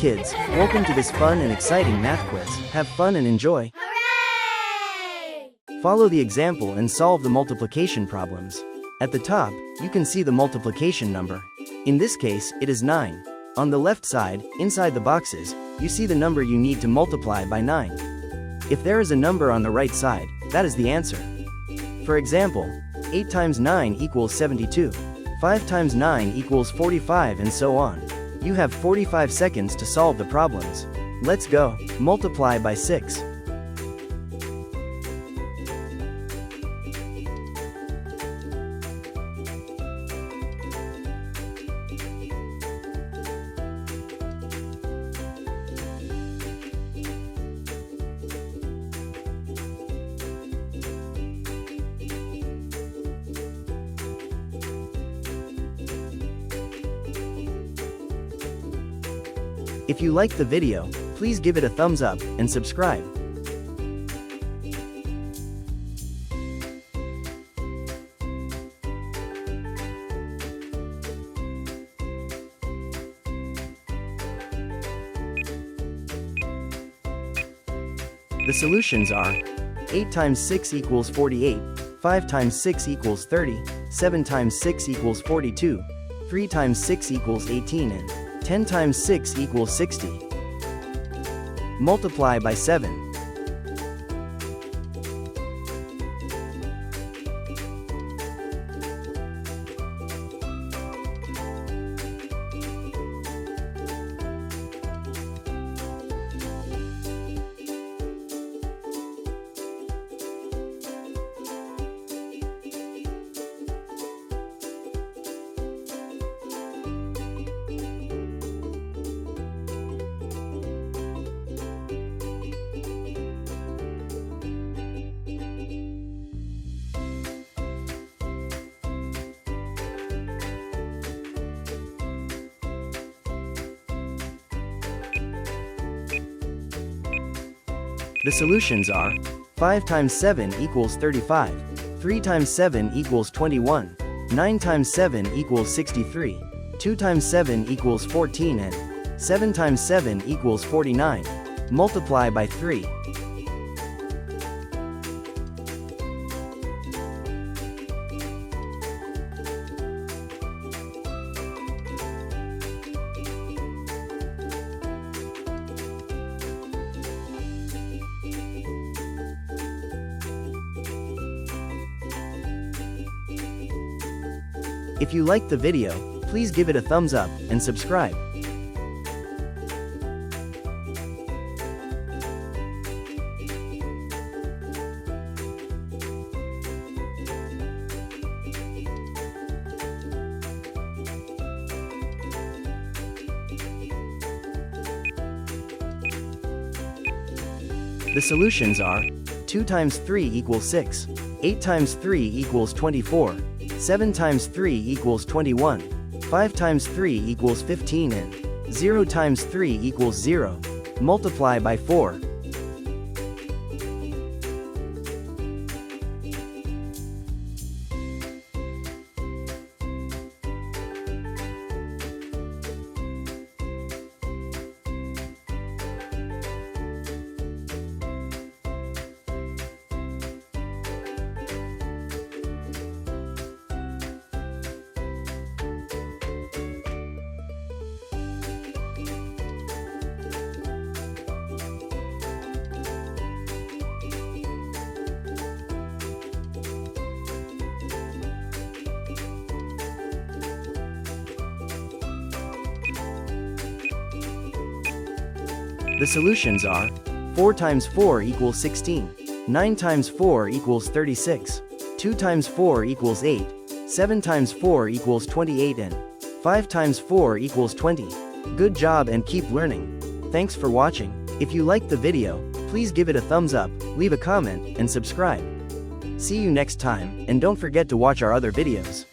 kids, welcome to this fun and exciting math quiz. Have fun and enjoy. Hooray! Follow the example and solve the multiplication problems. At the top, you can see the multiplication number. In this case, it is 9. On the left side, inside the boxes, you see the number you need to multiply by 9. If there is a number on the right side, that is the answer. For example, 8 times 9 equals 72. 5 times 9 equals 45, and so on. You have 45 seconds to solve the problems. Let's go. Multiply by 6. If you liked the video, please give it a thumbs up and subscribe. The solutions are 8 times 6 equals 48, 5 times 6 equals 30, 7 times 6 equals 42, 3 times 6 equals 18, and 10 times 6 equals 60. Multiply by 7. The solutions are 5 times 7 equals 35, 3 times 7 equals 21, 9 times 7 equals 63, 2 times 7 equals 14, and 7 times 7 equals 49. Multiply by 3. If you liked the video, please give it a thumbs up and subscribe. The solutions are 2 times 3 equals 6, 8 times 3 equals 24, 7 times 3 equals 21, 5 times 3 equals 15, and 0 times 3 equals 0. Multiply by 4. The solutions are 4 times 4 equals 16, 9 times 4 equals 36, 2 times 4 equals 8, 7 times 4 equals 28, and 5 times 4 equals 20. Good job and keep learning. Thanks for watching. If you liked the video, please give it a thumbs up, leave a comment, and subscribe. See you next time, and don't forget to watch our other videos.